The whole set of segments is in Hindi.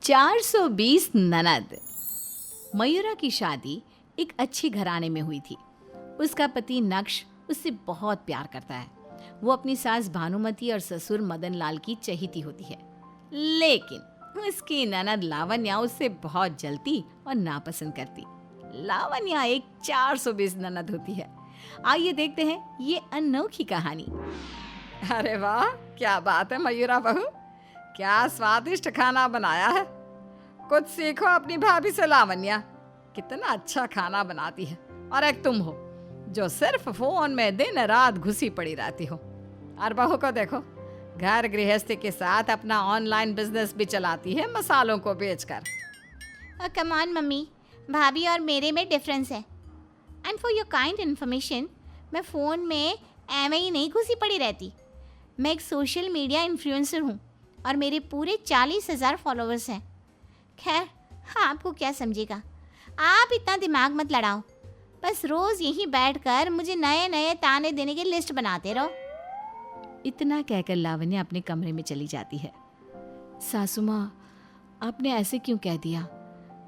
420 ननद। मयूरा की शादी एक अच्छे घराने में हुई थी। उसका पति नक्श उससे बहुत प्यार करता है। वो अपनी सास भानुमति और ससुर मदन लाल की चहेती होती है, लेकिन उसकी ननद लावण्या उससे बहुत जलती और नापसंद करती। लावण्या एक 420 ननद होती है। आइए देखते हैं ये अनोखी कहानी। अरे वाह, क्या बात है मयूरा बहू, क्या स्वादिष्ट खाना बनाया है। कुछ सीखो अपनी भाभी से लावण्या, कितना अच्छा खाना बनाती है। और एक तुम हो जो सिर्फ फोन में दिन रात घुसी पड़ी रहती हो। और बहू को देखो, घर गृहस्थी के साथ अपना ऑनलाइन बिजनेस भी चलाती है, मसालों को बेचकर। कम ऑन मम्मी, भाभी और मेरे में डिफरेंस है। And for your kind information, मैं फ़ोन में एवं ही नहीं घुसी पड़ी रहती। मैं एक सोशल मीडिया इन्फ्लुएंसर हूँ और मेरे पूरे 40,000 फॉलोअर्स हैं। खैर, आपको क्या समझेगा, आप इतना दिमाग मत लड़ाओ। बस रोज़ यहीं बैठकर मुझे नए नए ताने देने की लिस्ट बनाते रहो। इतना कहकर लावण्या अपने कमरे में चली जाती है। सासू माँ, आपने ऐसे क्यों कह दिया?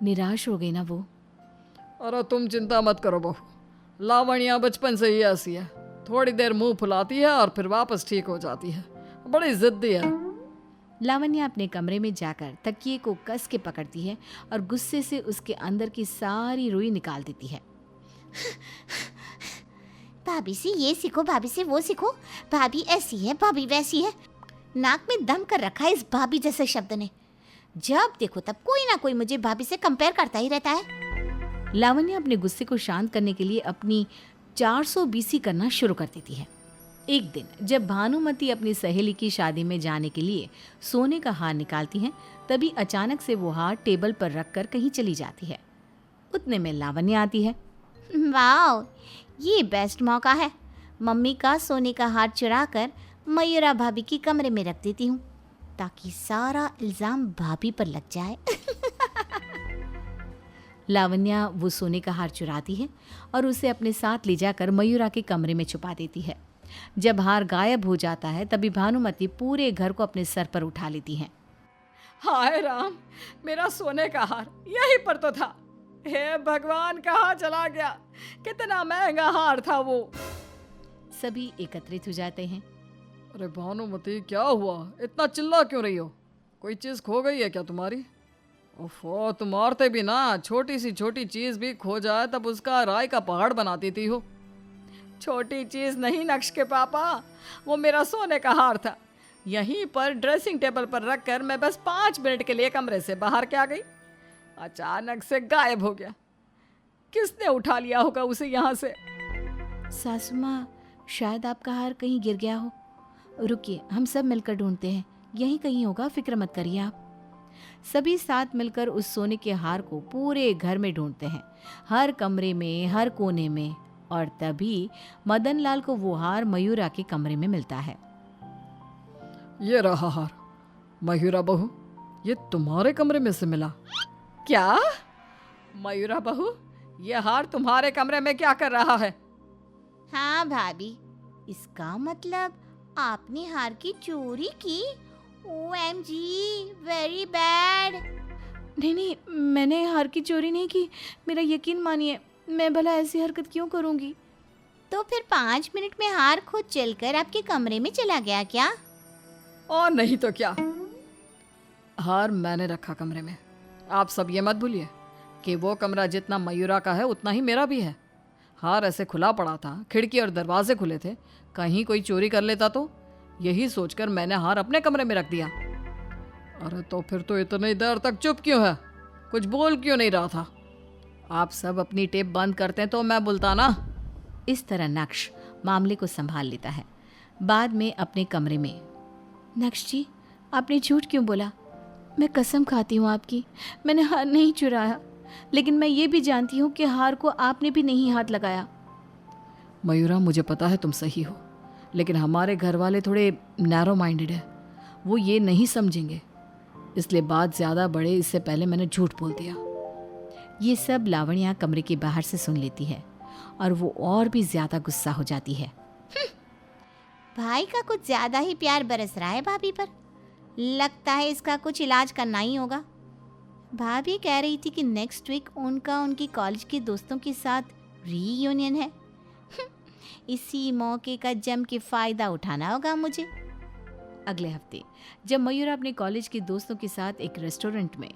निराश हो गई ना वो। अरे तुम चिंता मत करो बहू, लावण्या बचपन से ही ऐसी है। थोड़ी देर मुंह फुलाती है और फिर वापस ठीक हो जाती है। बड़ी जिद्दी है। लावण्या अपने कमरे में जाकर तकिए को कस के पकड़ती है और गुस्से से उसके अंदर की सारी रुई निकाल देती है। भाभी से ये सीखो, भाभी से वो सीखो। भाभी ऐसी है, भाभी वैसी है। नाक में दम कर रखा है इस भाभी जैसे शब्द ने। जब देखो तब कोई ना कोई मुझे भाभी से कंपेयर करता ही रहता है। लावण्या अपने गुस्से को शांत करने के लिए अपनी 420 करना शुरू कर देती है। एक दिन जब भानुमति अपनी सहेली की शादी में जाने के लिए सोने का हार निकालती हैं, तभी अचानक से वो हार टेबल पर रखकर कहीं चली जाती है। उतने में लावण्या आती है। वाह, ये बेस्ट मौका है। मम्मी का सोने का हार चुरा कर मयूरा भाभी की कमरे में रख देती हूँ ताकि सारा इल्जाम भाभी पर लग जाए। लावण्या वो सोने का हार चुराती है और उसे अपने साथ ले जाकर मयूरा के कमरे में छुपा देती है। जब हार गायब हो जाता है तभी भानुमति पूरे घर को अपने सर पर उठा लेती हैं। हाय राम, मेरा सोने का हार यहीं पर तो था। हे भगवान, कहाँ चला गया? कितना महंगा हार था वो। सभी एकत्रित हो जाते हैं। अरे भानुमति, क्या हुआ? इतना चिल्ला क्यों रही हो? कोई चीज खो गई है क्या तुम्हारी? ओफो, तुम औरतें भी ना छोटी सी छोटी चीज भी खो जाए तब उसका राय का पहाड़ बना देती हो। छोटी चीज नहीं नक्श के पापा, वो मेरा सोने का हार था। यहीं पर ड्रेसिंग टेबल पर रखकर मैं बस 5 मिनट के लिए कमरे से बाहर क्या गई, अचानक से गायब हो गया। किसने उठा लिया होगा उसे यहाँ से? सासू माँ, शायद आपका हार कहीं गिर गया हो। रुकिए, हम सब मिलकर ढूंढते हैं। यहीं कहीं होगा, फिक्र मत करिए आप। सभी साथ मिलकर उस सोने के हार को पूरे घर में ढूंढते हैं, हर कमरे में, हर कोने में। और तभी मदन लाल को वो हार मयूरा के कमरे में मिलता है। ये रहा हार। मयूरा बहू, ये तुम्हारे कमरे में से मिला? क्या मयूरा बहू, ये हार तुम्हारे कमरे में क्या कर रहा है? हाँ भाभी, इसका मतलब आपने हार की चोरी की। OMG, very bad. नहीं, मैंने हार की चोरी नहीं की। मेरा यकीन मानिए, मैं भला ऐसी हरकत क्यों करूंगी? तो फिर 5 मिनट में हार खुद चलकर आपके कमरे में चला गया क्या? और नहीं तो क्या, हार मैंने रखा कमरे में। आप सब ये मत भूलिए कि वो कमरा जितना मयूरा का है उतना ही मेरा भी है। हार ऐसे खुला पड़ा था, खिड़की और दरवाजे खुले थे, कहीं कोई चोरी कर लेता तो। यही सोचकर मैंने हार अपने कमरे में रख दिया। अरे तो फिर तो इतनी देर तक चुप क्यों है? कुछ बोल क्यों नहीं रहा था? आप सब अपनी टेप बंद करते तो मैं बोलता ना। इस तरह नक्श मामले को संभाल लेता है। बाद में अपने कमरे में, नक्श जी, आपने झूठ क्यों बोला? मैं कसम खाती हूँ आपकी, मैंने हार नहीं चुराया। लेकिन मैं ये भी जानती हूँ कि हार को आपने भी नहीं हाथ लगाया। मयूरा, मुझे पता है तुम सही हो, लेकिन हमारे घर वाले थोड़े नैरो माइंडेड है। वो ये नहीं समझेंगे, इसलिए बात ज़्यादा बढ़े इससे पहले मैंने झूठ बोल दिया। ये सब लावण्या कमरे के बाहर से सुन लेती है और वो और भी ज़्यादा गुस्सा हो जाती है। भाई का कुछ ज्यादा ही प्यार बरस रहा है भाभी पर। लगता है इसका कुछ इलाज करना ही होगा। भाभी कह रही थी कि नेक्स्ट वीक उनका उनकी कॉलेज के दोस्तों के साथ रीयूनियन है। इसी मौके का जम के फ़ायदा उठाना होगा मुझे। अगले हफ्ते जब मयूरा अपने कॉलेज के दोस्तों के साथ एक रेस्टोरेंट में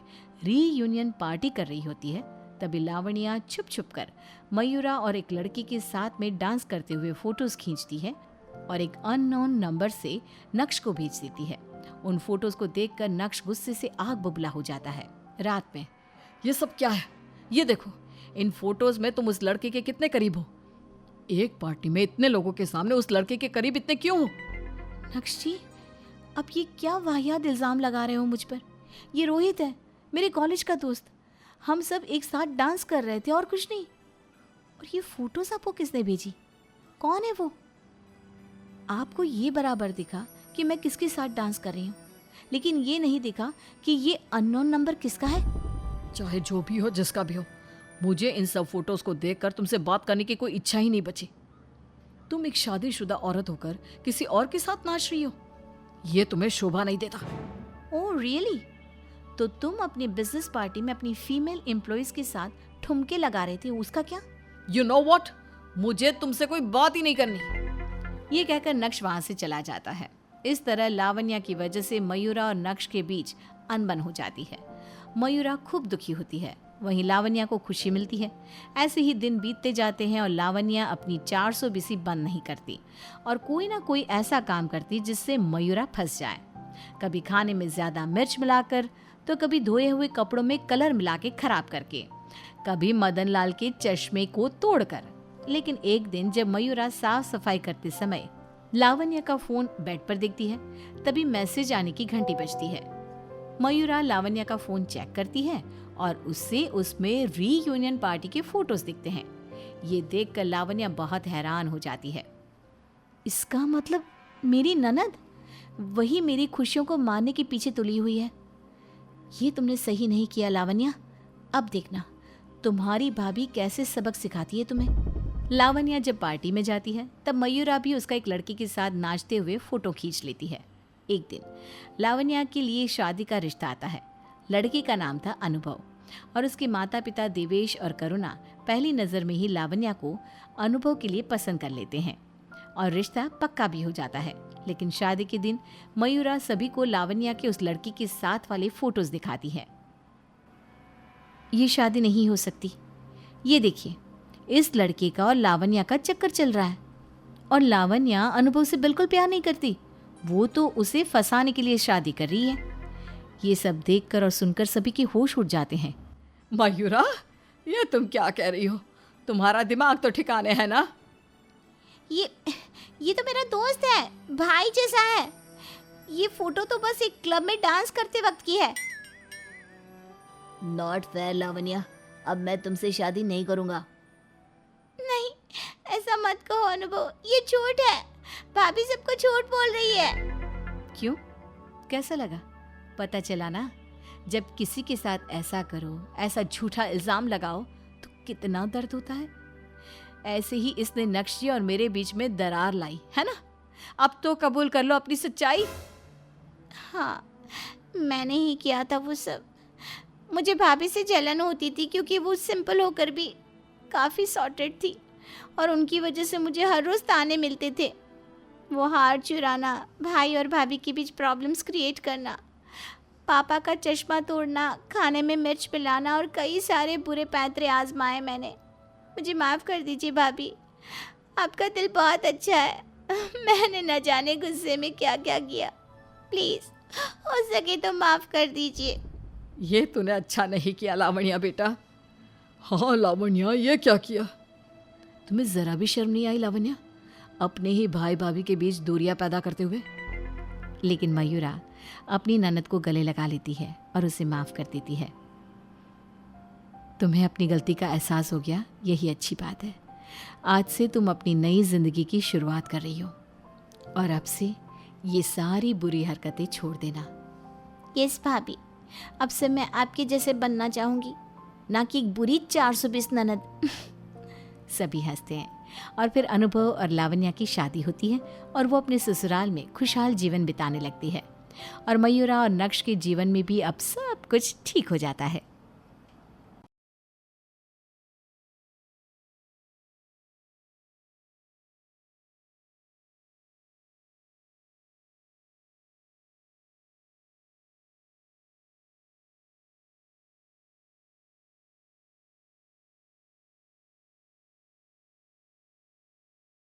रीयूनियन पार्टी कर रही होती है, तभी लावण्या छुप छुप कर मयूरा और एक लड़की के साथ में डांस करते हुए फोटोज खींचती है और एक अननोन नंबर से नक्श को भेज देती है। उन फोटोज को देखकर नक्श गुस्से से आग बबूला हो जाता है। रात में, ये सब क्या है? ये देखो, इन फोटोज में तुम उस लड़के के कितने करीब हो। एक पार्टी में इतने लोगों के सामने उस लड़के के करीब इतने क्यों हो? नक्श जी, अब ये क्या वाहियात इल्ज़ाम लगा रहे हो मुझ पर? ये रोहित है, मेरे कॉलेज का दोस्त। हम सब एक साथ डांस कर रहे थे और कुछ नहीं। और ये फोटोज आपको किसने भेजी? कौन है वो? आपको ये बराबर दिखा कि मैं किसके साथ डांस कर रही हूँ, लेकिन ये नहीं दिखा कि ये अननोन नंबर किसका है। चाहे जो भी हो, जिसका भी हो, मुझे इन सब फोटोज को देखकर तुमसे बात करने की कोई इच्छा ही नहीं बची। तुम एक शादीशुदा औरत होकर किसी और के साथ नाच रही हो, ये तुम्हें शोभा नहीं देता। Oh really? तो तुम अपनी बिजनेस पार्टी में अपनी फीमेल एम्प्लॉइज के साथ ठुमके लगा रहे थे, उसका क्या? यू नो वॉट, मुझे तुमसे कोई बात ही नहीं करनी। ये कहकर नक्श वहां से चला जाता है। इस तरह लावण्या की वजह से मयूरा और नक्श के बीच अनबन हो जाती है। मयूरा खूब दुखी होती है, वहीं लावण्या को खुशी मिलती है। ऐसे ही दिन बीतते जाते हैं और लावण्या अपनी 400 बीसी बंद नहीं करती और कोई ना कोई ऐसा काम करती जिससे मयूरा फंस जाए। कभी खाने में ज्यादा मिर्च मिलाकर, तो कभी धोए हुए कपड़ों में कलर मिला के खराब करके, कभी मदन लाल के चश्मे को तोड़कर। लेकिन एक दिन जब मयूरा साफ सफाई करते समय लावण्या का फोन बेड पर देखती है, तभी मैसेज आने की घंटी बजती है। मयूरा लावण्या का फोन चेक करती है और उसमें रीयूनियन पार्टी के फोटोज दिखते हैं। ये देखकर लावण्या बहुत हैरान हो जाती है। इसका मतलब मेरी ननद वही मेरी खुशियों को मारने के पीछे तुली हुई है। ये तुमने सही नहीं किया लावण्या। अब देखना तुम्हारी भाभी कैसे सबक सिखाती है तुम्हें। लावण्या जब पार्टी में जाती है तब मयूरा भी उसका एक लड़के के साथ नाचते हुए फोटो खींच लेती है। एक दिन लावण्या के लिए शादी का रिश्ता आता है। लड़के का नाम था अनुभव और उसके माता पिता देवेश और करुणा पहली नज़र में ही लावण्या को अनुभव के लिए पसंद कर लेते हैं और रिश्ता पक्का भी हो जाता है। लेकिन शादी के दिन मयूरा सभी को लावण्या के उस लड़की के साथ वाले फोटोज दिखाती है। ये शादी नहीं हो सकती। ये देखिए, इस लड़के का और लावण्या का चक्कर चल रहा है और लावण्या अनुभव से बिल्कुल प्यार नहीं करती, वो तो उसे फंसाने के लिए शादी कर रही है। ये सब देखकर और सुनकर सभी के होश उड़ जाते हैं। मयूरा, ये तुम क्या कह रही हो? तुम्हारा दिमाग तो ठिकाने है ना? ये तो मेरा दोस्त है, भाई जैसा है। ये फोटो तो बस एक क्लब में डांस करते वक्त की है। नॉट फेयर लावण्या, अब मैं तुमसे शादी नहीं करूंगा। नहीं, ऐसा मत कहो अनुभव, ये झूठ है। भाभी सबको झूठ बोल रही है। क्यों? कैसा लगा? पता चला ना, जब किसी के साथ ऐसा करो, ऐसा झूठा इल्जाम लगाओ तो कितना दर्द होता है। ऐसे ही इसने नक्श जी और मेरे बीच में दरार लाई है ना। अब तो कबूल कर लो अपनी सच्चाई। हाँ, मैंने ही किया था वो सब। मुझे भाभी से जलन होती थी क्योंकि वो सिंपल होकर भी काफ़ी सॉर्टेड थी और उनकी वजह से मुझे हर रोज़ ताने मिलते थे। वो हार चुराना, भाई और भाभी के बीच प्रॉब्लम्स क्रिएट करना, पापा का चश्मा तोड़ना, खाने में मिर्च मिलाना और कई सारे बुरे पैंतरे आजमाए मैंने। मुझे माफ़ कर दीजिए भाभी, आपका दिल बहुत अच्छा है। मैंने न जाने गुस्से में क्या क्या किया। प्लीज़ हो सके तो माफ़ कर दीजिए। ये तूने अच्छा नहीं किया लावण्या बेटा। हाँ लावण्या, ये क्या किया? तुम्हें ज़रा भी शर्म नहीं आई लावण्या, अपने ही भाई भाभी के बीच दूरियां पैदा करते हुए? लेकिन मयूरा अपनी ननद को गले लगा लेती है और उसे माफ़ कर देती है। तुम्हें अपनी गलती का एहसास हो गया, यही अच्छी बात है। आज से तुम अपनी नई ज़िंदगी की शुरुआत कर रही हो और अब से ये सारी बुरी हरकतें छोड़ देना। यस भाभी, अब से मैं आपके जैसे बनना चाहूँगी, ना कि एक बुरी 420 ननद। सभी हंसते हैं और फिर अनुभव और लावण्या की शादी होती है और वो अपने ससुराल में खुशहाल जीवन बिताने लगती है और मयूरा और नक्श के जीवन में भी अब सब कुछ ठीक हो जाता है।